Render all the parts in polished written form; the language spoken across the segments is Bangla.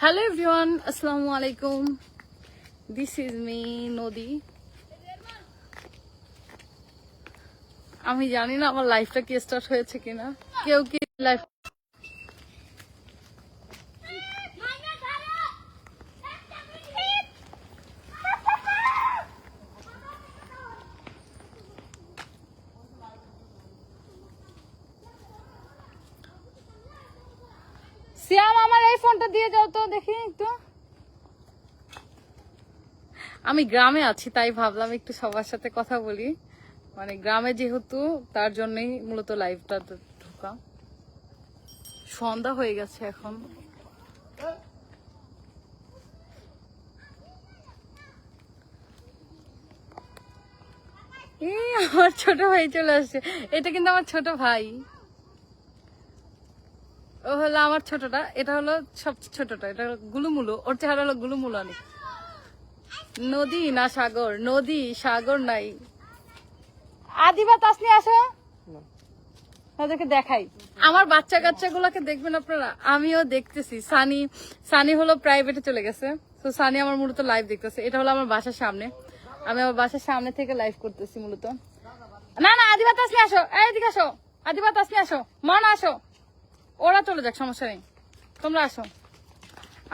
Hello everyone, Assalamu alaikum. This is me, Nodi. আমি জানি না আমার লাইফটা কি স্টার্ট হয়েছে কিনা, কেউ কি লাইফ সিয়াম আমার এই ফোনটা দিয়ে যাও তো দেখি একটু। আমি গ্রামে আছি তাই ভাবলাম একটু সবার সাথে কথা বলি, মানে গ্রামে যেহেতু তার জন্যই মূলত লাইভটা ঢোকা। সন্ধ্যা হয়ে গেছে এখন। এই আমার ছোট ভাই চলে আসছে, এটা কিন্তু আমার ছোট ভাই। ও হলো আমার ছোটটা, এটা হলো সবচেয়ে ছোটটা, এটা হলো গুলুমুলু। ওর চেহারা হলো গুলুমুলু অনেক। নদী না সাগর, নদী সাগর নাই। আদিবা তাসনি আসো, তাদেরকে দেখাই। আমার বাচ্চা কাচ্চা গুলাকে দেখবেন আপনারা, আমিও দেখতেছি। সানি হলো প্রাইভেটে চলে গেছে, তো সানি আমার মূলত লাইভ দেখতেছে। এটা হলো আমার বাসার সামনে, আমি আমার বাসার সামনে থেকে লাইভ করতেছি মূলত। না না আদিবা তাসনি আসো, এইদিকে আসো, আদিবা তাসনি আসো, মন আসো। ওরা চলে যাক, সমস্যা নেই, তোমরা আসো।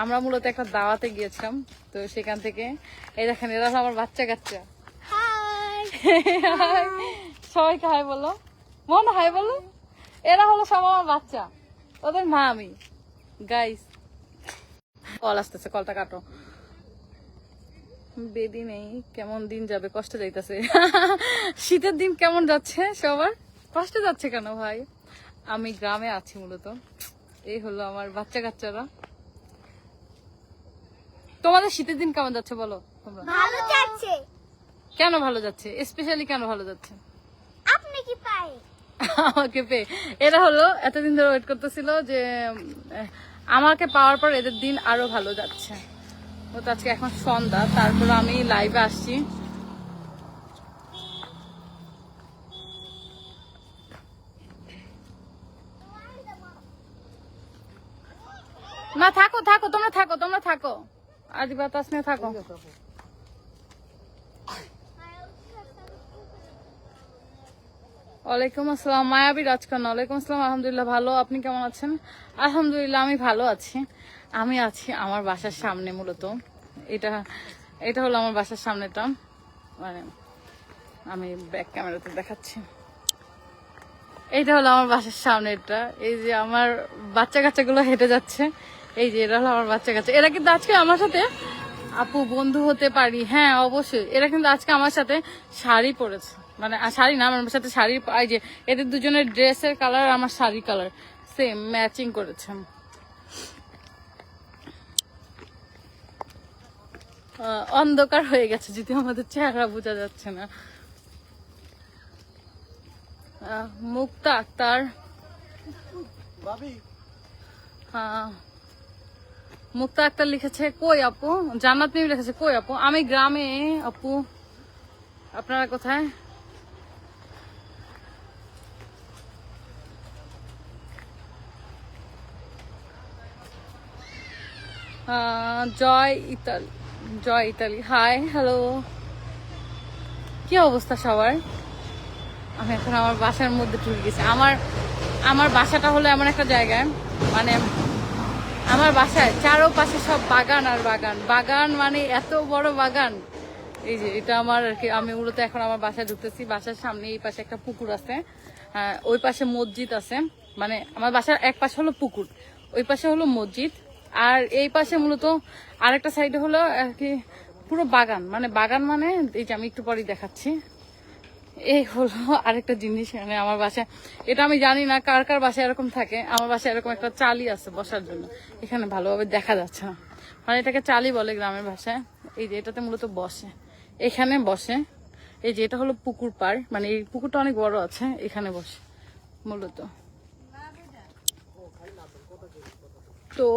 আমরা মূলত একটা দাওয়াতে গিয়েছিলাম, তো সেখান থেকে এই দেখেন এরা আমার বাচ্চা কাচ্চা। সবাইকে হাই বলো, মন হাই বলো। এরা হলো সব আমার বাচ্চা, ওদের মা আমি। গাইস কল আসতেছে, কলটা কাটো। বেদি নেই, কেমন দিন যাবে, কষ্ট যাইতেছে। শীতের দিন কেমন যাচ্ছে সবার? কষ্ট যাচ্ছে কেন ভাই? আমি গ্রামে আছি মূলত। এই হলো আমার বাচ্চা কাচ্চারা। তোমাদের শীতের দিন কেমন যাচ্ছে বলো তোমরা? ভালো যাচ্ছে। কেন ভালো যাচ্ছে? স্পেশালি কেন ভালো যাচ্ছে? আপনি কি পাই? আমাকে পেয়ে এরা হলো এতদিন ধরে ওয়েট করতেছিল যে আমাকে পাওয়ার পর এদের দিন আরো ভালো যাচ্ছে। তো আজকে এখন সন্ধ্যা, তারপর আমি লাইভে আসছি। না থাকো থাকো, তোমরা থাকো, আদিবা তাসনিয়া থাকো। ওয়ালাইকুম আসসালাম, মায়াবী রাজকন্যা। ওয়ালাইকুম আসসালাম, আলহামদুলিল্লাহ ভালো, আপনি কেমন আছেন? আলহামদুলিল্লাহ আমি ভালো আছি। আমি আছি আমার বাসার সামনে মূলত। এটা হলো আমার বাসার সামনেটা, মানে আমি ব্যাক ক্যামেরাতে দেখাচ্ছি। এইটা হলো আমার বাসার সামনেটা। এই যে আমার বাচ্চা কাচ্চাগুলো হেঁটে যাচ্ছে, এই যে এরা হলো আমার বাচ্চা কাচ্চা। এরা কিন্তু আজকে আমার সাথে আপু বন্ধু হতে পারি? হ্যাঁ অবশ্যই। এরা কিন্তু আজকে আমার সাথে শাড়ি পরেছে, মানে শাড়ি না, আমার সাথে শাড়ি। এই যে এদের দুজনের ড্রেসের কালার আমার শাড়ি কালার সেম ম্যাচিং করেছে। অন্ধকার হয়ে গেছে, যদি আমাদের চেহারা বোঝা যাচ্ছে না। মুক্তা আক্তার, মুক্তা আক্তার লিখেছে কই আপু। জান্নাত মিম লিখেছে কই আপু, আমি গ্রামে আপু, আপনারা কোথায়? জয় ইতালি হাই হ্যালো, কি অবস্থা সবার? আমি এখন আমার বাসার মধ্যে ঢুকে গেছি। আমার বাসাটা হলো এমন একটা জায়গায়, মানে আমার বাসায় চারোপাশে সব বাগান আর বাগান, বাগান মানে এত বড় বাগান। এই যে এটা আমার আর কি, আমি মূলত এখন আমার বাসায় ঢুকতেছি। বাসার সামনে এই পাশে একটা পুকুর আছে, ওই পাশে মসজিদ আছে। মানে আমার বাসার এক পাশে হলো পুকুর, ওই পাশে হলো মসজিদ, আর এই পাশে মূলত আরেকটা সাইডে হলো আর কি পুরো বাগান। মানে বাগান মানে এই যে আমি একটু পরেই দেখাচ্ছি। এই হলো আরেকটা জিনিস, মানে আমার বাসায়, এটা আমি জানি না কার কার বাসায় এরকম থাকে। আমার বাসায় এরকম একটা চালি আছে বসার জন্য, এখানে ভালোভাবে দেখা যাচ্ছে না, মানে এটাকে চালি বলে গ্রামের ভাষায়। এই যে এটাতে মূলত বসে, এখানে বসে। এই যে এটা হলো পুকুর পাড়, মানে এই পুকুরটা অনেক বড় আছে, এখানে বসে মূলত। তো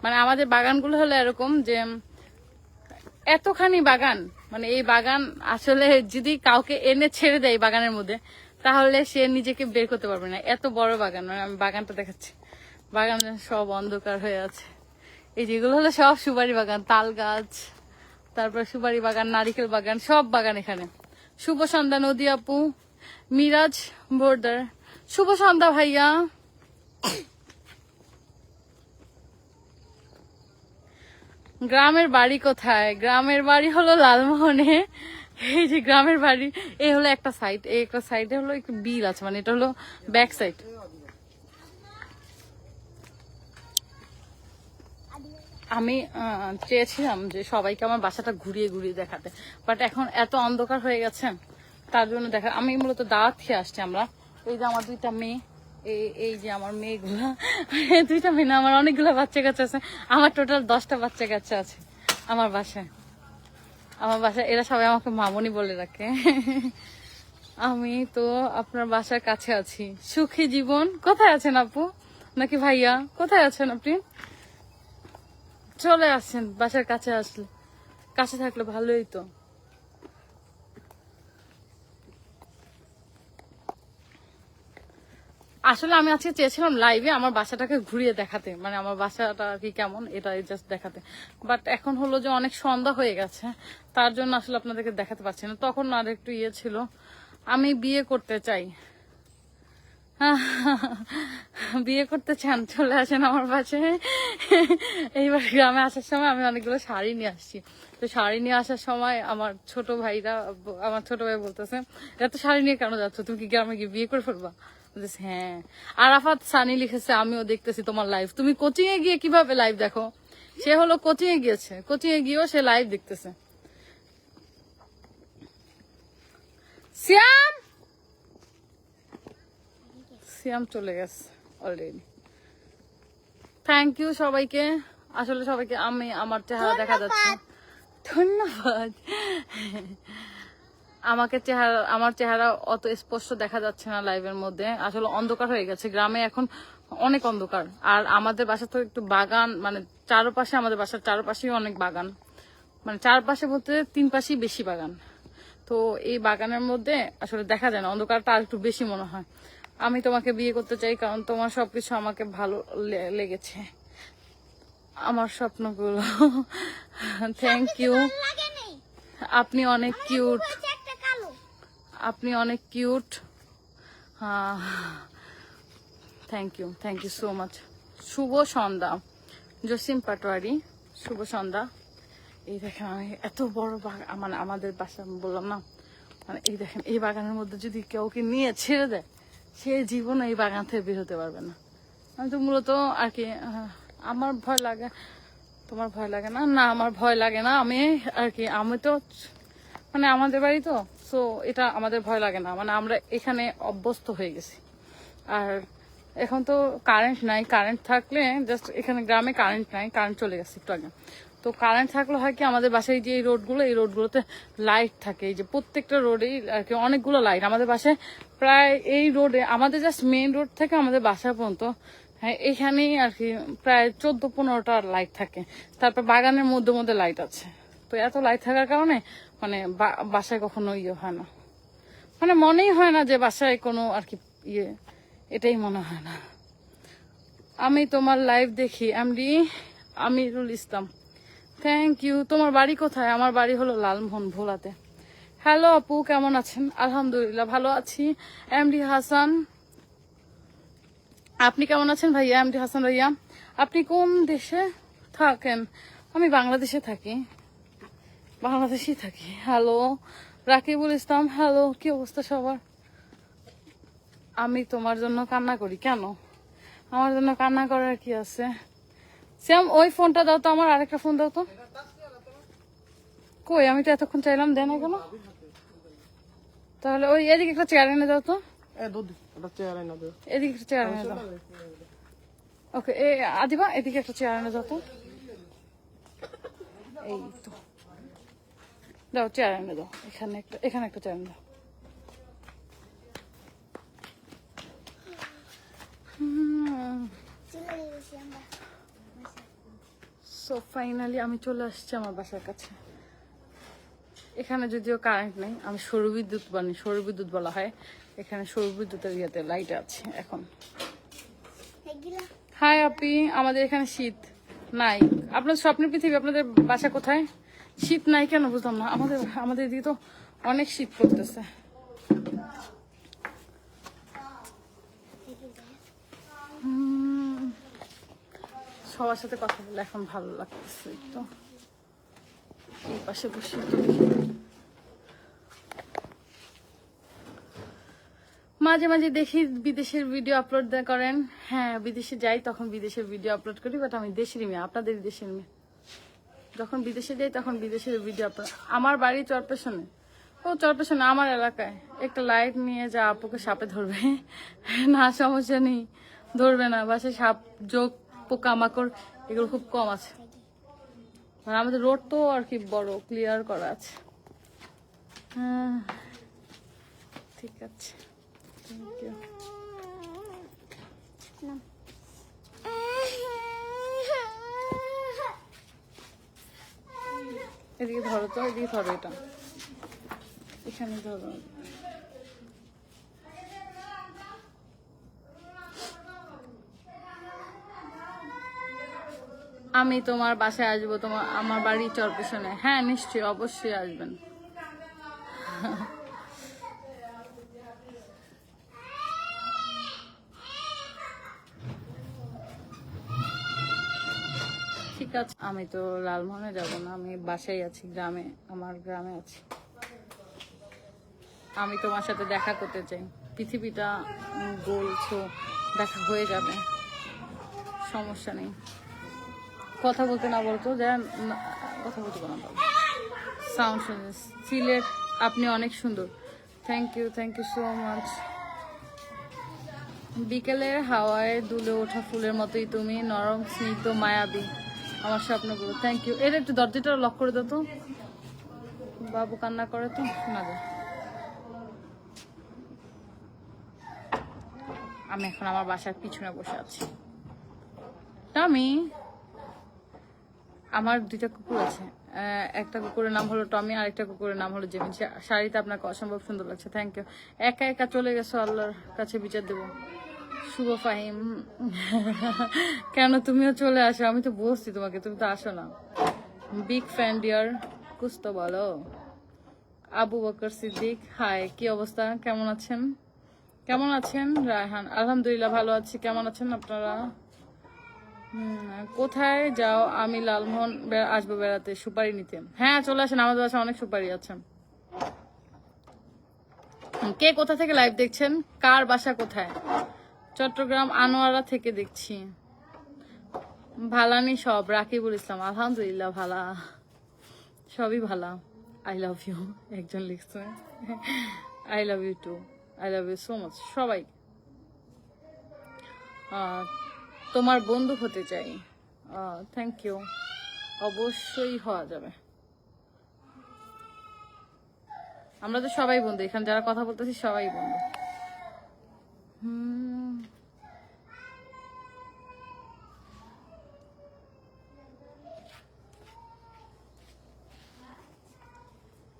মানে আমাদের বাগানগুলো হলো এরকম যে এতখানি বাগান, মানে এই বাগান আসলে যদি কাউকে এনে ছেড়ে দেয় বাগানের মধ্যে, তাহলে সে নিজেকে বের করতে পারবে না, এত বড় বাগান। মানে আমি বাগানটা দেখাচ্ছি, বাগান সব অন্ধকার হয়ে আছে। এই যেগুলো হলো সব সুপারি বাগান, তাল গাছ, তারপর সুপারি বাগান, নারিকেল বাগান, সব বাগান এখানে। শুভ সন্ধ্যা নদী আপু, মিরাজ বোর্ডার, শুভ সন্ধ্যা ভাইয়া। গ্রামের বাড়ি কোথায়? গ্রামের বাড়ি হলো লালমোহনে। এই যে গ্রামের বাড়ি, এই হলো একটা সাইড, এই একটা সাইডে হলো একটু বিল আছে, মানে এটা হলো ব্যাক সাইড। আমি চেয়েছিলাম যে সবাইকে আমার বাসাটা ঘুরিয়ে ঘুরিয়ে দেখাতে, বাট এখন এত অন্ধকার হয়ে গেছে, তার জন্য দেখা। আমি মূলত দাওয়াত খেয়ে আসছি আমরা। এই যে আমার দুইটা মেয়ে, এই যে আমার মেয়েগুলা, দুইটা মেয়ে না, আমার অনেকগুলো বাচ্চা কাচ্চা আছে। আমার টোটাল 10টা বাচ্চা কাচ্চা আছে আমার বাসায়। এরা সবাই আমাকে মামনি বলে রাখে। আমি তো আপনার বাসার কাছে আছি। সুখী জীবন। কোথায় আছেন আপু নাকি ভাইয়া, কোথায় আছেন আপনি? চলে আসছেন বাসার কাছে, আসলে কাছে থাকলে ভালোই তো। আসলে আমি আজকে চেয়েছিলাম লাইভে আমার বাসাটাকে ঘুরিয়ে দেখাতে, মানে আমার বাসাটা কি কেমন এটা জাস্ট দেখাতে, বাট এখন হলো যে অনেক সন্ধ্যা হয়ে গেছে, তার জন্য আসলে আপনাদেরকে দেখাতে পারছি না। তখন আর একটু ইয়ে ছিল। আমি বিয়ে করতে চাই। বিয়ে করতে চান? চলে আসেন আমার বাসায়। এইবার গ্রামে আসার সময় আমি অনেকগুলো শাড়ি নিয়ে আসছি। তো শাড়ি নিয়ে আসার সময় আমার ছোট ভাই বলতেছে, এত শাড়ি নিয়ে কেন যাচ্ছ, তুমি কি গ্রামে গিয়ে বিয়ে করে ফেলবা? হ্যাঁ। আরাফাত সানি লিখেছে, আমিও দেখতেছি তোমার লাইভ। তুমি কোচিং এ গিয়ে কিভাবে লাইভ দেখো? সে হলো কোচিং এ গিয়েছে, কোচিং এ গিয়েও সে লাইভ দেখতেছে। সিয়াম চলে গেছে অলরেডি। থ্যাংক ইউ সবাইকে। আসলে সবাইকে আমি আমার চেহারা দেখা যাচ্ছে, ধন্যবাদ। আমার চেহারা অত স্পষ্ট দেখা যাচ্ছে না লাইভের মধ্যে, আসলে অন্ধকার হয়ে গেছে। গ্রামে এখন অনেক অন্ধকার। আর আমাদের বাসা তো একটু বাগান, মানে চারপাশে, আমাদের বাসার চারপাশেই অনেক বাগান, মানে চারপাশে বলতে 3 পাশেই বেশি বাগান। তো এই বাগানের মধ্যে আসলে দেখা যায় না, অন্ধকারটা আর একটু বেশি মনে হয়। আমি তোমাকে বিয়ে করতে চাই, কারণ তোমার সবকিছু আমাকে ভালো লেগেছে, আমার স্বপ্নগুলো। Thank you. আপনি অনেক কিউট, আপনি অনেক cute. Thank you so much. শুভ সন্ধ্যা জসিম পাটোয়ারি, শুভ সন্ধ্যা। এই দেখেন আমি এত বড় বাগান, মানে আমাদের বাসা বললাম না, মানে এই দেখেন এই বাগানের মধ্যে যদি কেউকে নিয়ে ছেড়ে দেয়, সে জীবনে এই বাগান থেকে বের হতে পারবে না। আমি তো মূলত আর কি, আমার ভয় লাগে। তোমার ভয় লাগে না? না, আমার ভয় লাগে না। আমি আর কি, আমি তো মানে আমাদের বাড়ি তো, সো এটা আমাদের ভয় লাগে না, মানে আমরা এখানে অভ্যস্ত হয়ে গেছি। আর এখন তো কারেন্ট নাই, কারেন্ট থাকলে জাস্ট, এখানে গ্রামে কারেন্ট নাই, কারেন্ট চলে গেছে একটু আগে। তো কারেন্ট থাকলে হয় কি, আমাদের বাসায় যে এই রোডগুলোতে লাইট থাকে, এই যে প্রত্যেকটা রোডেই আর কি অনেকগুলো লাইট। আমাদের বাসায় প্রায় এই রোডে, আমাদের জাস্ট মেইন রোড থেকে আমাদের বাসা পর্যন্ত, হ্যাঁ, এখানেই আর কি প্রায় 14-15টা লাইট থাকে। তারপর বাগানের মধ্যে মধ্যে লাইট আছে। তো এত লাইট থাকার কারণে মানে বাসায় কখনো ইয়ে হয় না, মানে মনেই হয় না যে বাসায় কোনো আর কি ইয়ে, এটাই মনে হয় না। আমি তোমার লাইভ দেখি, MD Amirul Islam. Thank you. তোমার বাড়ি কোথায়? আমার বাড়ি হলো লালমোহন, ভোলাতে। হ্যালো আপু, কেমন আছেন? আলহামদুলিল্লাহ ভালো আছি। এমডি হাসান, আপনি কেমন আছেন ভাইয়া? এমডি হাসান ভাইয়া, আপনি কোন দেশে থাকেন? আমি বাংলাদেশে থাকি, বাংলাদেশেই থাকি। হ্যালো রাকিবুল ইসলাম, হ্যালো, কি অবস্থা সবার? আমি তোমার জন্য কান্না করি। কেন? আমার জন্য কান্না করার কি আছে? শ্যাম, ওই ফোনটা দাও তো, আমার আরেকটা ফোন দাও তো। কই, আমি তো এতক্ষণ চাইলাম, দেন কেন? তাহলে ওই এদিকে একটা চেয়ার এনে দাও তো, এদিকে একটা চেয়ার এনে দাও। ওকে, আদিবা এদিকে একটা চেয়ার এনে দাও তো। এই তো দাও, চেয়ার এনে দাও। এখানে একটা চেয়ার এনে দাও। সো ফাইনালি আমি চলে আসছি আমার বাসার কাছে। এখানে যদিও কারেন্ট নেই, আমি সৌরবিদ্যুৎ বানি, সৌরবিদ্যুৎ বলা হয় এখানে, সৌরবিদ্যুতের ইয়েতে লাইট আছে এখন। হাই আপি, আমাদের এখানে শীত, নাই। আপনাদের স্বপ্নের পৃথিবী, আপনাদের বাসা কোথায়? শীত নাই কেন বুঝলাম না। আমাদের এদিকে তো অনেক শীত পড়তেছে। সবার সাথে কথা বলে এখন ভালো লাগতেছে। তো এই পাশে বসে তো মাঝে মাঝে দেখি বিদেশের ভিডিও আপলোড করেন। হ্যাঁ, বিদেশে যাই তখন বিদেশের ভিডিও আপলোড করি, বাট আমি দেশেরই মেয়ে, আপনাদের দেশের মেয়ে। যখন বিদেশে যাই তখন বিদেশের ভিডিও আপলোড। আমার বাড়ি চরপেশনে। ও চরপেশনে আমার এলাকায়। একটা লাইট নিয়ে যা আপুকে সাপে ধরবে না, সমস্যা নেই, ধরবে না। বাসায় সাপ, জোক, পোকামাকড় এগুলো খুব কম আছে। আর আমাদের রোড তো আর কি বড়, ক্লিয়ার করা আছে। হ্যাঁ, ঠিক আছে, থ্যাংক ইউ। এদিকে ধরো তো, এদিকে ধরো, এটা এখানে ধরো। আমি তোমার বাসায় আসবো, আমার বাড়ি চরপেশনে। হ্যাঁ নিশ্চয়ই, অবশ্যই আসবেন। ঠিক আছে, আমি তো লালমোহনে যাব না, আমি বাসায় আছি, গ্রামে, আমার গ্রামে আছি। আমি তোমার সাথে দেখা করতে চাই। পৃথিবীটা গোল, তো দেখা হয়ে যাবে, সমস্যা নেই। কথা বলতে না বলতো, যা কথা বলতে না বলো। সাউন্ড শুনে সিলেট, আপনি অনেক সুন্দর। Thank you so much. বিকেলের হাওয়ায় দুলে ওঠা ফুলের মতোই তুমি, নরম, স্নিগ্ধ, মায়াবী, আমার স্বপ্নগুলো। Thank you. এর একটু দরজাটা লক করে দাও তো, বাবু কান্না করে তো, শোনা যায়। আমি এখন আমার বাসার পিছনে বসে আছি। টমি, আমার দুইটা কুকুর আছে। একটা কুকুরের নাম হলো টমি, আর একটা কুকুরের নাম হলো জেমিন। শাড়িতে আপনাকে অসম্ভব সুন্দর লাগছে। Thank you. একা একা চলে গেছো, আল্লাহর কাছে বিচার দেবো। শুভ ফাহিম, কেন তুমিও চলে আসো? আমি তো বলছি তোমাকে, তুমি তো আসো না। বিগ ফ্যান ডিয়ার, কুছ তো বলো। আবু বকর সিদ্দিক, হাই, কি অবস্থা, কেমন আছেন? কেমন আছেন? রায়হান, আলহামদুলিল্লাহ ভালো আছি। কেমন আছেন আপনারা? কোথায় যাও? আমি লালমোহন আসবো বেড়াতে, সুপারি নিতে। হ্যাঁ চলে আসেন, আমাদের বাসায় অনেক সুপারি আছে। কে কোথা থেকে লাইভ দেখছেন? কার বাসা কোথায়? চট্টগ্রাম আনোয়ারা থেকে দেখছি। ভালানি সব, রাকিবুল ইসলাম, আলহামদুলিল্লাহ ভালা, সবই ভালা। আই লাভ ইউ একজন লিখছে। I love you too, I love you so much সবাই। তোমার বন্ধু হতে চাই। থ্যাংক ইউ, অবশ্যই হওয়া যাবে। আমরা তো সবাই বন্ধু, এখানে যারা কথা বলতেছি সবাই বন্ধু।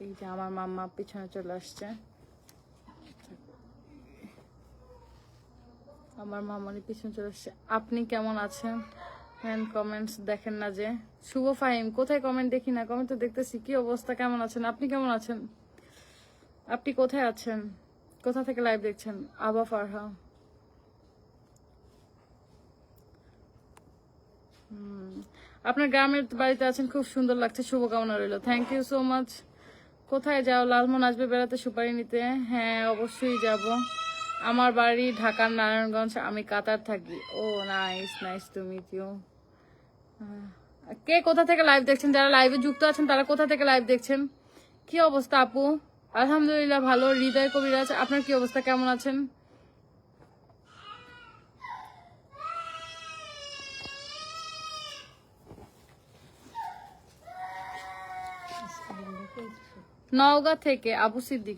এই যে আমার মাম্মা পিছনে চলে আসছে, আমার মামার পিছনে চলে আসছে। আপনি কেমন আছেন? হ্যান্ড কমেন্টস দেখেন না যে? শুভ ফাহিম, কোথায় কমেন্ট দেখি না, কমেন্ট তো দেখতেছি। কি অবস্থা, কেমন আছেন আপনি? কেমন আছেন আপনি? কোথায় আছেন? কোথা থেকে লাইভ দেখছেন? আবা ফারহা, আপনার গ্রামের বাড়িতে আছেন, খুব সুন্দর লাগছে, শুভকামনা রইল। Thank you so much. কোথায় যাও? লালমোহন আসবে বেড়াতে সুপারি নিতে। হ্যাঁ অবশ্যই যাব। আমার বাড়ি ঢাকার নারায়ণগঞ্জ, আমি কাতার থাকি। Oh nice, nice to meet you. কে কোথা থেকে লাইভ দেখছেন? যারা লাইভে যুক্ত আছেন তারা কোথা থেকে লাইভ দেখছেন? কি অবস্থা আপু? আলহামদুলিল্লাহ ভালো। হৃদয় কবিরাজ, আপনার কি অবস্থা, কেমন আছেন? নওগাঁ থেকে আবু সিদ্দিক।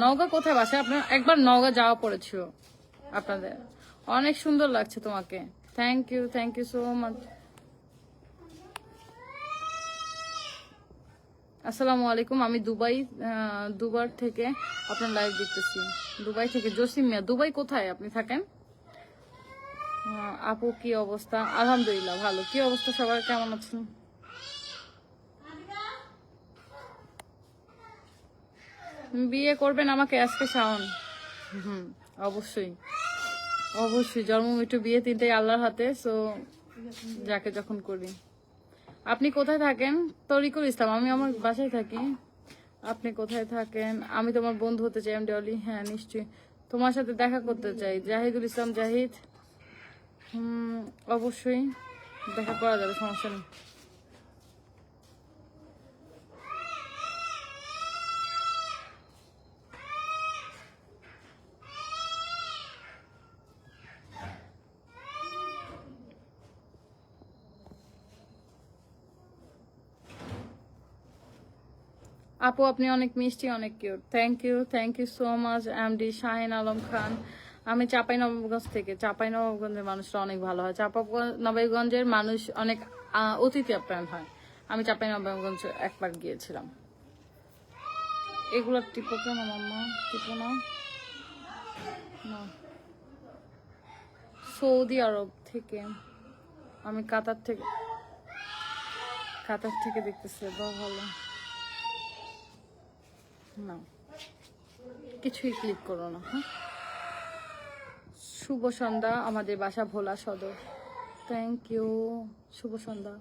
নওগাঁ কোথায় বাসা আপনার? একবার নওগাঁ যাওয়া পড়েছিল আপনাদের, অনেক সুন্দর লাগছে তোমাকে। Thank you so much. আসসালামু আলাইকুম, আমি দুবার থেকে আপনার লাইভ দেখতেছি। দুবাই থেকে জসিম মিয়া। দুবাই কোথায় আপনি থাকেন? আপু কি অবস্থা? আলহামদুলিল্লাহ ভালো। কি অবস্থা সবার, কেমন আছেন? বিয়ে করবেন আমাকে আজকে শাওন? হুম, অবশ্যই অবশ্যই। জন্ম মৃত্যু বিয়ে তিনটাই আল্লাহর হাতে, সো যাকে যখন করি। আপনি কোথায় থাকেন? তরিকুল ইসলাম, আমি আমার বাসায় থাকি। আপনি কোথায় থাকেন? আমি তোমার বন্ধু হতে চাই। এমডি অলি, হ্যাঁ নিশ্চয়ই তোমার সাথে দেখা করতে চাই। জাহিদুল ইসলাম জাহিদ, অবশ্যই দেখা করা যাবে, সমস্যা নেই। আপু আপনি অনেক মিষ্টি, অনেক cute. Thank you so much MD Shahin Alam Khan. আমি চাঁপাইনবাবগঞ্জ থেকে। চাঁপাইনবাবগঞ্জের মানুষরা অনেক ভালো হয়। চাঁপাইনবাবগঞ্জের মানুষ অনেক অতিথি আপ্যায়ন হয়। আমি চাঁপাইনবাবগঞ্জ একবার গিয়েছিলাম। এগুলো টিপো কেন মাম্মা? টিপো না। না। সৌদি আরব থেকে। আমি কাতার থেকে দেখতেছি। ভালো না, কিছুই ক্লিক করো না। হ্যাঁ, শুভ সন্ধ্যা। আমাদের বাসা ভোলা সদর। থ্যাংক ইউ, শুভ সন্ধ্যা।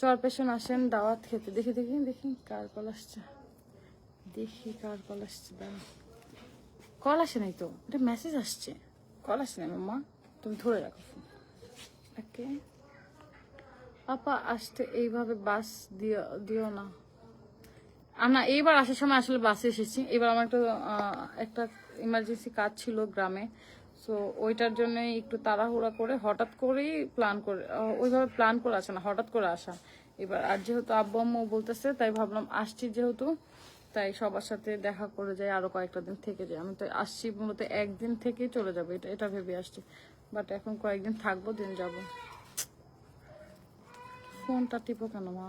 চরপেশন আসেন দাওয়াত খেতে। দেখি কার কল আসছে। দাঁড়া, কল আসে নাই তো, এটা মেসেজ আসছে। কল আসে নাই মাম্মা, তুমি ধরে রাখো ফোন। ওকে আপা, আসতে এইভাবে বাস দিও না। না, এইবার আসার সময় আসলে বাসে এসেছি। এবার আমার একটা ইমার্জেন্সি কাজ ছিল গ্রামে, সো ওইটার জন্য একটু তাড়াহুড়া করে হঠাৎ করেই ওইভাবে প্ল্যান করে আসা না, হঠাৎ করে আসা। এবার আর যেহেতু আব্বু আম্মু বলতেছে, তাই ভাবলাম আসছি যেহেতু, তাই সবার সাথে দেখা করে যাই, আরো কয়েকটা দিন থেকে যাই। আমি তো আসছি মূলত একদিন থেকেই চলে যাবো, এটা ভেবে আসছি। বাট এখন কয়েকদিন থাকবো, দিন যাব। ফোনটা টিপো কেন মা?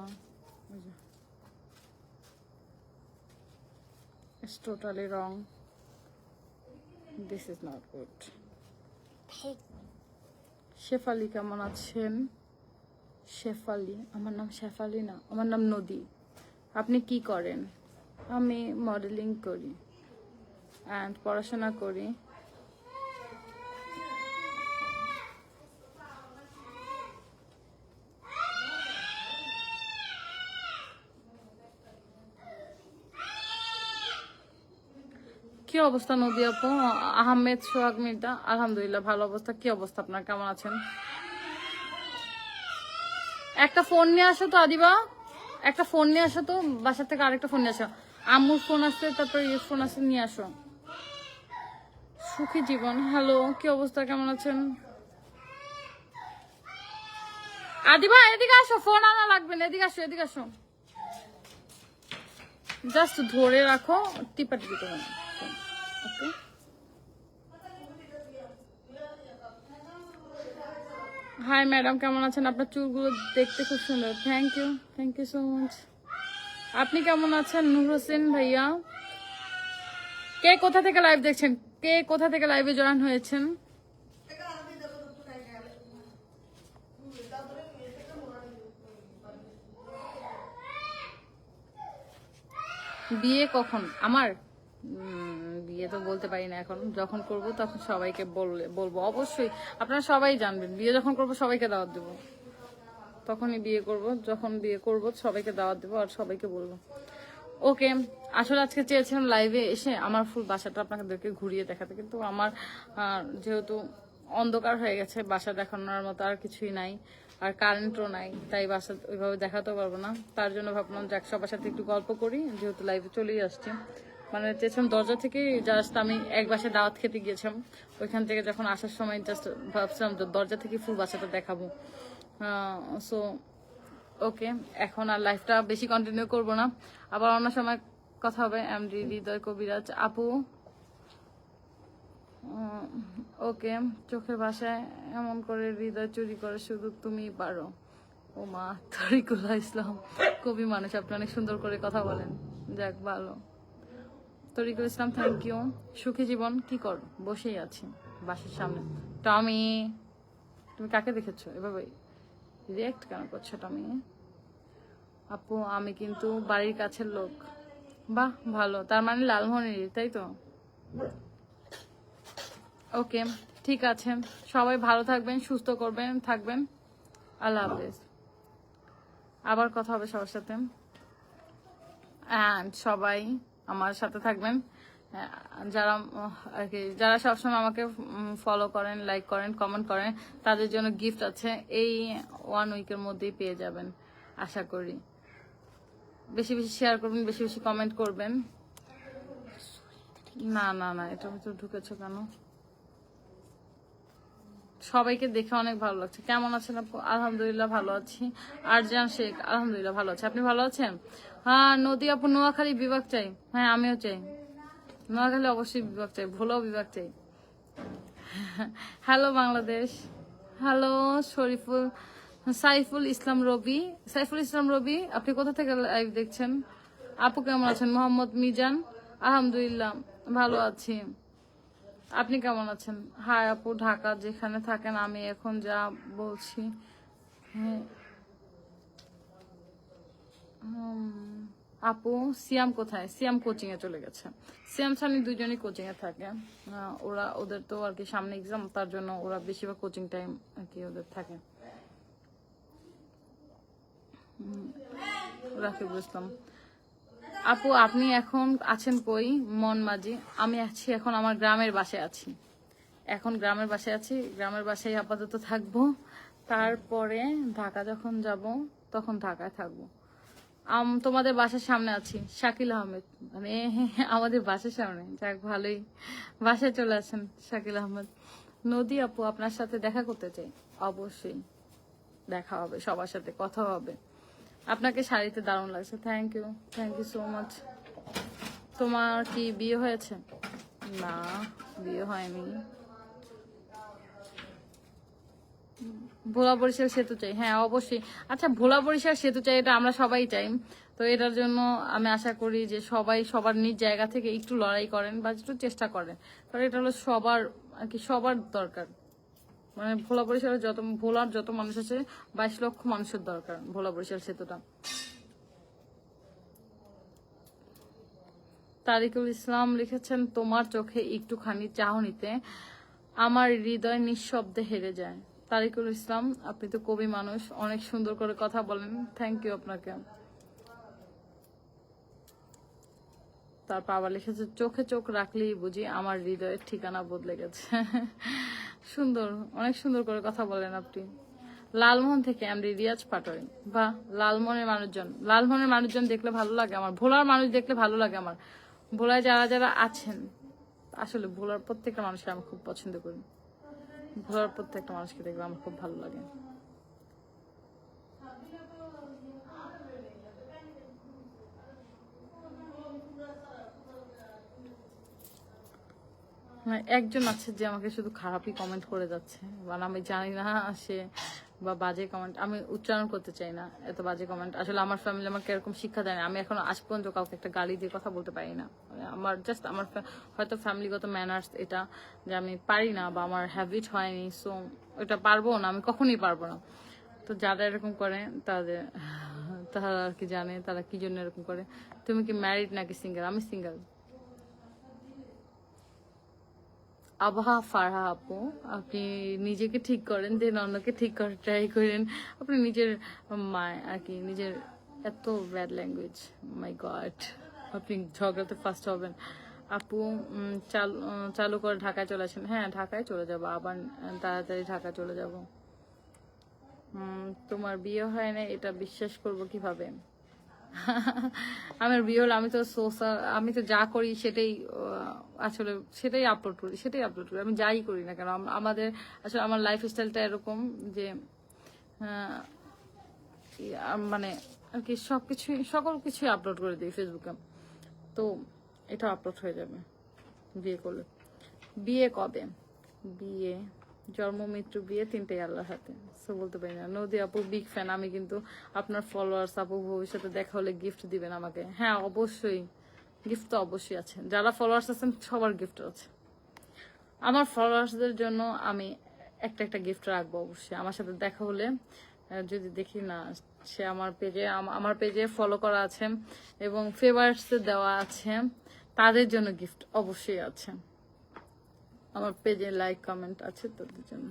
It's totally wrong. This is not good. Shefali কেমন আছেন? শেফালি, আমার নাম শেফালি না, আমার নাম নদী। আপনি কি করেন? আমি মডেলিং করি অ্যান্ড পড়াশোনা করি। কি অবস্থা নদী আপু? আহমেদ সোহাগ মির্জা, আলহামদুলিল্লাহ ভালো অবস্থা। কি অবস্থা আপনার, কেমন আছেন? একটা ফোন নিয়ে আসো তো আদিবা, একটা ফোন নিয়ে আসো তো বাসা থেকে। আরেকটা ফোন নিয়ে আসো। আম্মুর ফোন আসছে, তারপরে ইয়ে ফোন আসছে, নিয়ে আসো। সুখী জীবন, হ্যালো, কি অবস্থা, কেমন আছেন? আদিবা এদিকে আসো, ফোন আনা লাগবে না, এদিকে আসো। জাস্ট ধরে রাখো, টিপাটিপি করো না। ওকে, হাই ম্যাডাম, কেমন আছেন? আপনার চুলগুলো দেখতে খুব সুন্দর। Thank you so much. আপনি কেমন আছেন? নূর হোসেন ভাইয়া, কে কোথা থেকে লাইভ দেখছেন? কে কোথা থেকে লাইভে জয়েন হয়েছেন? বিয়ে কখন আমার? বিয়ে তো বলতে পারি না এখন। যখন করব তখন সবাইকে বলবো। অবশ্যই আপনারা সবাই জানবেন, বিয়ে যখন করব সবাইকে দাওয়াত দেবো। তখনই বিয়ে করব, যখন বিয়ে করব সবাইকে দাওয়াত দেবো আর সবাইকে বলবো। ওকে, আসলে আজকে চেয়েছিলাম লাইভে এসে আমার ফুল বাসাটা আপনাদেরকে ঘুরিয়ে দেখাতে, কিন্তু আমার যেহেতু অন্ধকার হয়ে গেছে, বাসা দেখানোর মতো আর কিছুই নাই, আর কারেন্টও নাই, তাই বাসা ওইভাবে দেখাতেও পারবো না। তার জন্য ভাবলাম যে সবার সাথে একটু গল্প করি, যেহেতু লাইভে চলেই আসছি। মানে চেয়েছিলাম দরজা থেকে জাস্ট, আমি এক বাসায় দাওয়াত খেতে গিয়েছিলাম, ওইখান থেকে যখন আসার সময় জাস্ট ভাবছিলাম দরজা থেকে ফুল বাসাটা দেখাবো। সো ওকে, এখন আর লাইফটা বেশি কন্টিনিউ করব না, আবার অন্য সময় কথা হবে। এমডি হৃদয় কবিরাজ আপু, ওকে। চোখের ভাষায় এমন করে হৃদয় চুরি করে শুধু তুমি পারো। ও মা, তরিকুল ইসলাম কবি মানুষ, আপনি অনেক সুন্দর করে কথা বলেন। যাক ভালো। তরিকুল ইসলাম, থ্যাংক ইউ। সুখী জীবন, কি কর? বসেই আছি বাসার সামনে। টমি, তুমি কাকে দেখেছো এভাবে রিয়েক্ট কেন করছো টমি? আপু আমি কিন্তু বাড়ির কাছের লোক। বাহ ভালো, তার মানে লালমোহনের, তাই তো? ওকে ঠিক আছে, সবাই ভালো থাকবেন, সুস্থ থাকবেন। আল্লাহ হাফেজ, আবার কথা হবে সবার সাথে। অ্যান্ড সবাই আমার সাথে থাকবেন, যারা আর কি যারা সবসময় আমাকে ফলো করেন, লাইক করেন, কমেন্ট করেন, তাদের জন্য গিফট আছে, এই 1 উইকের মধ্যেই পেয়ে যাবেন আশা করি। বেশি বেশি শেয়ার করবেন, বেশি বেশি কমেন্ট করবেন। না না না, এটার ভিতরে ঢুকেছো কেন? সবাইকে দেখে অনেক ভালো লাগছে। কেমন আছেন আপু? আলহামদুলিল্লাহ ভালো আছি। আরজান শেখ আলহামদুলিল্লাহ ভালো আছে। আপনি ভালো আছেন? হ্যাঁ নদী আপু, নোয়াখালী বিভাগ চাই। হ্যাঁ আমিও চাই, নোয়াখালী অবশ্যই বিভাগ চাই, ভোলাও বিভাগ চাই। হ্যালো বাংলাদেশ, হ্যালো শরীফুল, সাইফুল ইসলাম রবি, সাইফুল ইসলাম রবি আপনি কোথা থেকে লাইভ দেখছেন? আপু কেমন আছেন? মোহাম্মদ মিজান আলহামদুলিল্লাহ ভালো আছি। আপনি কেমন আছেন? হাই আপু, ঢাকা যেখানে থাকেন আমি এখন যা বলছি। হ্যাঁ আপু সিয়াম কোথায়? সিয়াম কোচিং এ চলে গেছে। সিয়াম সানি দুজনই কোচিং এ থাকে। ওরা ওদের তো আর কি সামনে এক্সাম, তার জন্য ওরা বেশিরভাগ কোচিং টাইম আর কি ওদের থাকে। রাকিবুল ইসলাম আপু আপনি এখন আছেন কই? মন মাঝি, আমি আছি এখন আমার গ্রামের বাসায় আছি। এখন গ্রামের বাসায় আছি, গ্রামের বাসায় আপাতত থাকবো। তারপরে ঢাকা যখন যাব তখন ঢাকায় থাকবো। তোমাদের বাসার সামনে আছি, শাকিল আহমেদ, মানে আমাদের বাসার সামনে। যাক ভালোই, বাসায় চলে আসেন শাকিল আহমেদ। নদী আপু আপনার সাথে দেখা করতে চাই। অবশ্যই দেখা হবে, সবার সাথে কথা হবে। আপনাকে শাড়িতে দারুণ লাগছে। Thank you so much. তোমার কি বিয়ে হয়েছে? না বিয়ে হয়নি। ভোলা বরিশাল সেতু চাই, হ্যাঁ অবশ্যই। আচ্ছা ভোলা বরিশাল সেতু চাই, এটা আমরা সবাই চাই। তো এটার জন্য আমি আশা করি যে সবাই সবার নিজ জায়গা থেকে একটু লড়াই করেন বা একটু চেষ্টা করেন, কারণ এটা হলো সবার আর কি, সবার দরকার। মানে ভোলা বরিশালের ভোলার যত মানুষ আছে 22 লক্ষ মানুষের দরকার ভোলা বরিশাল সেতুটা। তারিকুল ইসলাম লিখেছেন তোমার চোখে একটুখানি চাহনিতে আমার হৃদয় নিঃশব্দে হেরে যায়। তারিকুল ইসলাম আপনি তো কবি মানুষ, অনেক সুন্দর করে কথা বলেন, থ্যাংক ইউ আপনাকে। তারপর আবার লিখেছে চোখে চোখ রাখলেই বুঝি আমার হৃদয়ের ঠিকানা বদলে গেছে। সুন্দর, অনেক সুন্দর করে কথা বলেন আপনি। লালমোহন থেকে এমডি রিয়াজ পাটোয়ারি, বা লালমোহনের মানুষজন দেখলে ভালো লাগে আমার, ভোলার মানুষ দেখলে ভালো লাগে আমার। ভোলায় যারা যারা আছেন, আসলে ভোলার প্রত্যেকটা মানুষকে আমি খুব পছন্দ করি। ভোলার প্রত্যেকটা মানুষকে দেখলে আমার খুব ভালো লাগে। একজন আছে যে আমাকে শুধু খারাপই কমেন্ট করে যাচ্ছে, মানে আমি জানি না সে, বা বাজে কমেন্ট, আমি উচ্চারণ করতে চাই না এত বাজে কমেন্ট। আসলে আমার ফ্যামিলি আমাকে এরকম শিক্ষা দেয় না, আমি এখন আজ পর্যন্ত কাউকে একটা গালি দিয়ে কথা বলতে পারি না। আমার জাস্ট আমার হয়তো ফ্যামিলিগত ম্যানার্স এটা, যে আমি পারি না বা আমার হ্যাবিট হয়নি, সো ওটা পারবো না, আমি কখনই পারবো না। তো যারা এরকম করে তারা আর কি জানে তারা কি জন্য এরকম করে। তুমি কি ম্যারিড নাকি সিঙ্গেল? আমি সিঙ্গেল। আবহা ফারহা আপু আপনি নিজেকে ঠিক করেন, দেন অন্যকে ঠিক করে ট্রাই করেন। আপনি নিজের আর কি নিজের এত ব্যাড ল্যাঙ্গুয়েজ, মাই গড। আপনি ঝগড়াতে ফার্স্ট হবেন। আপু চালু করে ঢাকায় চলে আসেন। হ্যাঁ ঢাকায় চলে যাবো, আবার তাড়াতাড়ি ঢাকা চলে যাব। তোমার বিয়ে হয় না এটা বিশ্বাস করবো কিভাবে? আমার বিয়ে হলো, আমি তো যা করি সেটাই আসলে সেটাই আপলোড করি, আমি যাই করি না কেন। আমাদের আসলে আমার লাইফ স্টাইলটা এরকম যে মানে আর কি সকল কিছুই আপলোড করে দিই ফেসবুকে। তো এটা আপলোড হয়ে যাবে বিয়ে করলে। বিয়ে কবে? বিয়ে জন্ম মৃত্যু বিয়ে তিনটেই আল্লাহর হাতে, সো বলতে পারি না। নদী আপু বিগ ফ্যান আমি, কিন্তু আপনার ফলোয়ার্স আপু ভবিষ্যতে দেখা হলে গিফট দিবেন আমাকে। হ্যাঁ অবশ্যই, গিফট তো অবশ্যই আছে, যারা ফলোয়ার্স আছেন সবার গিফট আছে। আমার ফলোয়ার্সদের জন্য আমি একটা একটা গিফট রাখবো অবশ্যই। আমার সাথে দেখা হলে যদি দেখি না সে আমার পেজে ফলো করা আছে এবং ফেভারিটস দেওয়া আছে, তাদের জন্য গিফট অবশ্যই আছে। আমার পেজে লাইক কমেন্ট আছে তাদের জন্য।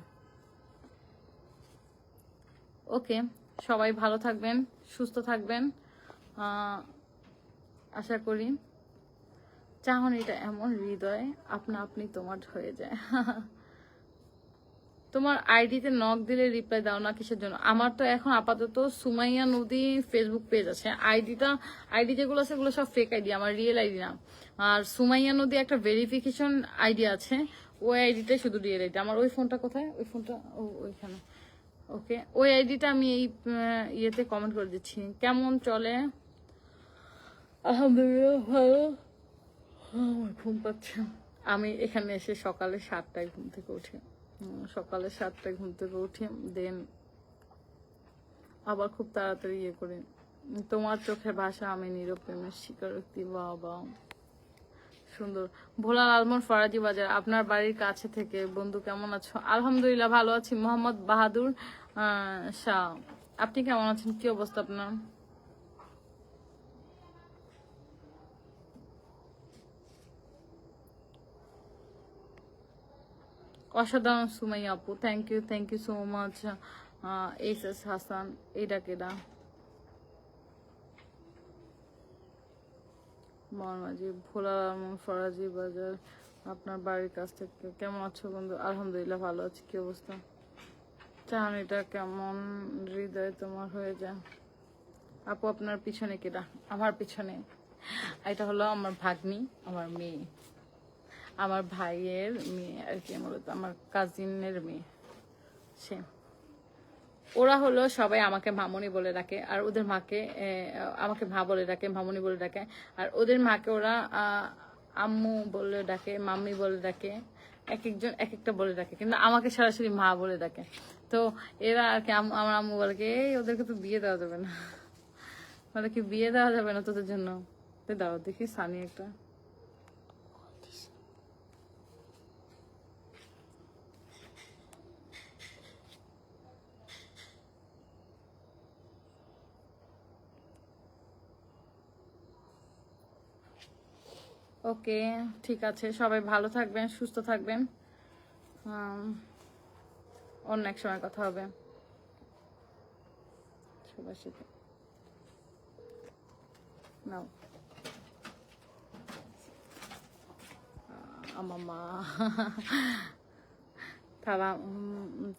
ওকে, সবাই ভালো থাকবেন, সুস্থ থাকবেন। আশা করি চাহনিটা এমন হৃদয় আপনা আপনি তোমার হয়ে যায়। তোমার আইডিতে নক দিলে রিপ্লাই দাও না কিসের জন্য? আমার তো এখন আপাতত সুমাইয়া নদী ফেসবুক পেজ আছে। আইডি যেগুলো আছে সেগুলো সব ফেক আইডি, আমার রিয়েল আইডি না। আর সুমাইয়া নদী একটা ভেরিফিকেশন আইডি আছে, ওই আইডিটাই শুধু রিয়েল আইডি। আমার ওই ফোনটা কোথায়? ওই ফোনটা ওইখানে। ওকে, ওই আইডিটা আমি এই ইয়েতে কমেন্ট করে দিচ্ছি। কেমন চলে? আলহামদুলিল্লাহ ভালো। আমার ঘুম পাচ্ছে। আমি এখানে এসে সকালে 7টায় ঘুম থেকে উঠি। সকালে 7টায় ঘুম থেকে উঠি, দেন আবার খুব তাড়াতাড়ি ইয়ে করি। তোমার চোখের ভাষা আমি নীরব প্রেমের স্বীকারোক্তি। বাবা সুন্দর। ভোলা লালমোহন ফরাজি বাজার, আপনার বাড়ির কাছে থেকে। বন্ধু কেমন আছো? আলহামদুলিল্লাহ ভালো আছি। মোহাম্মদ বাহাদুর শাহ, আপনি কেমন আছেন? কি অবস্থা আপনার? অসাধারণ সুমাইয়া আপু, thank you so much. S Hasan, এটা কেডা? মরমাজি, ভোলা ফরাজি বাজার, আপনার বাড়ির কাছ থেকে। কেমন আছো বন্ধু? আলহামদুলিল্লাহ ভালো আছি। কি অবস্থা? চাহনিটা কেমন হৃদয় তোমার হয়ে যায়। আপু আপনার পিছনে কেডা? আমার পিছনে এটা হলো আমার ভাগ্নি, আমার মেয়ে, আমার ভাইয়ের মেয়ে আর কি, মূলত আমার কাজিনের মেয়ে সে। ওরা হলো সবাই আমাকে মামনি বলে ডাকে, আর ওদের মাকে আমাকে মা বলে ডাকে, মামনি বলে ডাকে। আর ওদের মাকে ওরা আম্মু বলে ডাকে, মাম্মি বলে ডাকে, এক একজন এক একটা বলে ডাকে, কিন্তু আমাকে সরাসরি মা বলে ডাকে। তো এরা আর কি আমার আম্মু বলে কি, এই ওদেরকে তো বিয়ে দেওয়া যাবে না, বলে কি বিয়ে দেওয়া যাবে না তোদের জন্য? তো দাও দেখি সানি একটা। ওকে, ঠিক আছে, সবাই ভালো থাকবেন, সুস্থ থাকবেন। অন্য এক সময় কথা হবে সবার সাথে। নাও আমার মা,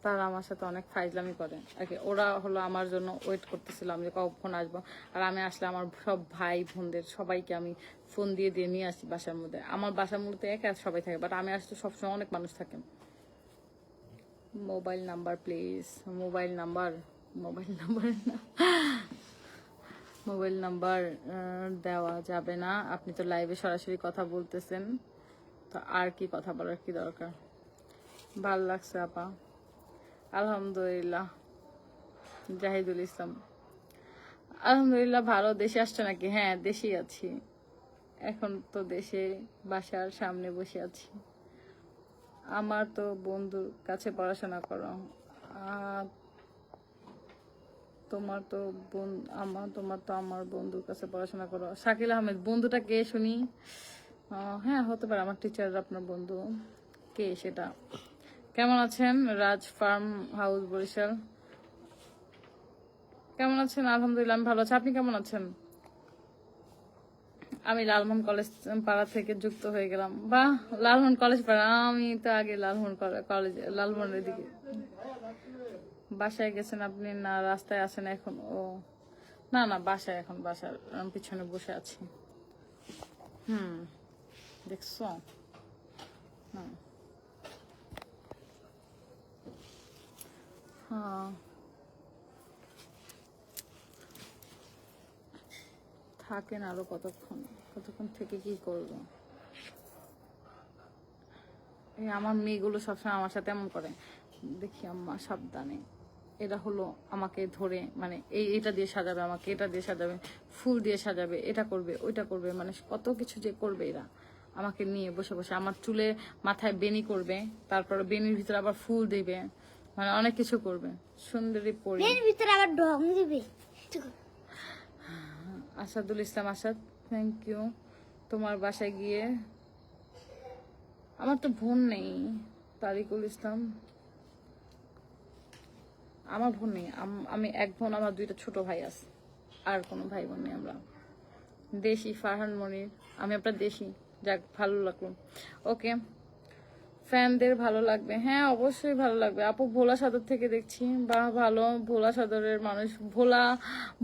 তারা আমার সাথে অনেক ফাইজলামি করে আর কি। ওরা হলো আমার জন্য ওয়েট করতেছিলাম যে কখন আসবো, আর আমি আসলে আমার সব ভাই বোনদের সবাইকে আমি ফোন দিয়ে নিয়ে আসি বাসার মধ্যে। আমার বাসার মধ্যে একা সবাই থাকে, বাট আমি আসলে সবসময় অনেক মানুষ থাকে। Mobile number please. Mobile number না, মোবাইল নাম্বার দেওয়া যাবে না। আপনি তো লাইভে সরাসরি কথা বলতেছেন, তো আর কি কথা বলার কি দরকার? ভাল লাগছে আপা, আলহামদুলিল্লাহ। জাহিদুল ইসলাম, আলহামদুলিল্লাহ ভালো। দেশে আসছে নাকি? হ্যাঁ দেশেই আছি এখন, তো দেশে বাসার সামনে বসে আছি। আমার তো বন্ধুর কাছে পড়াশোনা করো। তোমার তো আমার বন্ধুর কাছে পড়াশোনা করো। শাকিল আহমেদ, বন্ধুটা কে শুনি? হ্যাঁ হতে পারে আমার টিচার আপনার বন্ধু, কে সেটা? কেমন আছেন? রাজ ফার্ম হাউস বরিশাল, কেমন আছেন? আলহামদুলিল্লাহ আমি ভালো আছি। আপনি কেমন আছেন? আমি লালমোহন কলেজ পাড়া থেকে যুক্ত হয়ে গেলাম। বা লালমোহন কলেজ পাড়া, আমি তো আগে লালমোহন কলেজ, লালমোহনের দিকে। বাসায় গেছেন আপনি? না রাস্তায় আছেন এখন? ও না না, বাসায় এখন, বাসার পিছনে বসে আছি। দেখছো? হ্যাঁ থাকেন আরো কতক্ষণ থেকে কি করবো? এই আমার মেয়েগুলো সবসময় আমার সাথে এমন করে, দেখি আম্মা সাবধানে। এরা হলো আমাকে ধরে মানে এটা দিয়ে সাজাবে, আমাকে এটা দিয়ে সাজাবে, ফুল দিয়ে সাজাবে, এটা করবে ওইটা করবে, মানে কত কিছু যে করবে এরা। আমাকে নিয়ে বসে বসে আমার চুলে মাথায় বেনি করবে, তারপরে বেনির ভিতরে আবার ফুল দিবে, মানে অনেক কিছু করবে। সুন্দরী পরি। এর ভিতরে আবার ঢং দিবে। Asadul Islam Asad, thank you. তোমার বাসায় গিয়ে, আমার তো বোন নেই। তারিকুল ইসলাম, আমার বোন নেই, আমি এক বোন, আমার 2টা ছোট ভাই আছে, আর কোনো ভাই বোন নেই আমরা। দেশি ফারহান মনির, আমি আপনার দেশি, যাক ভালো লাগলো। ওকে, ফ্যানদের ভালো লাগবে, হ্যাঁ অবশ্যই ভালো লাগবে আপু। ভোলা সদর থেকে দেখছি, বা ভালো। ভোলা সদরের মানুষ,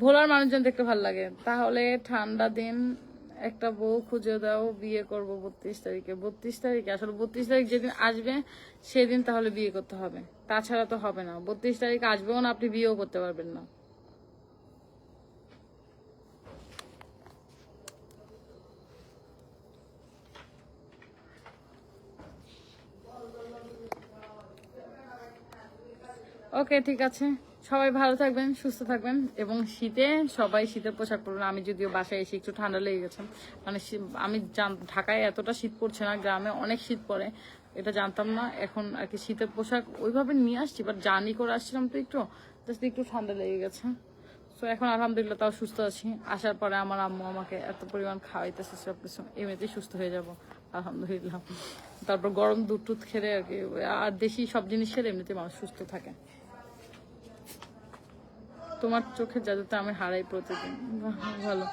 ভোলার মানুষজন দেখতে ভালো লাগে। তাহলে ঠান্ডা দিন একটা বউ খুঁজে দাও, বিয়ে করব 32 তারিখে। 32 তারিখে আসলে 32 তারিখ যেদিন আসবে সেদিন তাহলে বিয়ে করতে হবে, তাছাড়া তো হবে না। 32 তারিখ আসবেও না, আপনি বিয়েও করতে পারবেন না। ওকে, ঠিক আছে, সবাই ভালো থাকবেন, সুস্থ থাকবেন, এবং শীতে সবাই শীতের পোশাক পরবেন। আমি যদিও বাসায় এসে একটু ঠান্ডা লেগে গেছে, মানে আমি ঢাকায় এতটা শীত পড়ছে না, গ্রামে অনেক শীত পড়ে, এটা জানতাম না। এখন আর কি শীতের পোশাক ওইভাবে নিয়ে আসছি, বাট জার্নি করে আসছিলাম তো একটু ঠান্ডা লেগে গেছে। তো এখন আলহামদুলিল্লাহ তাও সুস্থ আছি। আসার পরে আমার আম্মু আমাকে এত পরিমাণ খাওয়াইতেছে, সবকিছু এমনিতেই সুস্থ হয়ে যাব আলহামদুলিল্লাহ। তারপর গরম দুধ টুধ খেলে আর কি, আর দেশি সব জিনিস খেলে এমনিতে মানুষ সুস্থ থাকে। তোমার চোখের জাদুতে আমি হারাই প্রতিদিন, বাহ, ভালো।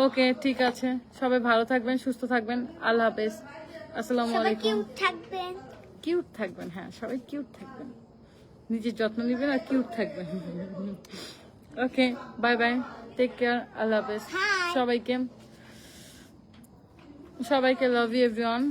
ওকে, ঠিক আছে, সবাই ভালো থাকবেন, সুস্থ থাকবেন, আল্লাহ হাফেজ, আসসালামু সবাই আলাইকুম। কিউট থাকবেন। কিউট থাকবেন, হ্যাঁ সবাই কিউট থাকবেন, নিজের যত্ন নেবেন আর কিউট থাকবেন। ওকে, বাই বাই, টেক কেয়ার, আল্লাহ হাফেজ। Hi. সবাইকে লাভ ইউ এভরিওয়ান।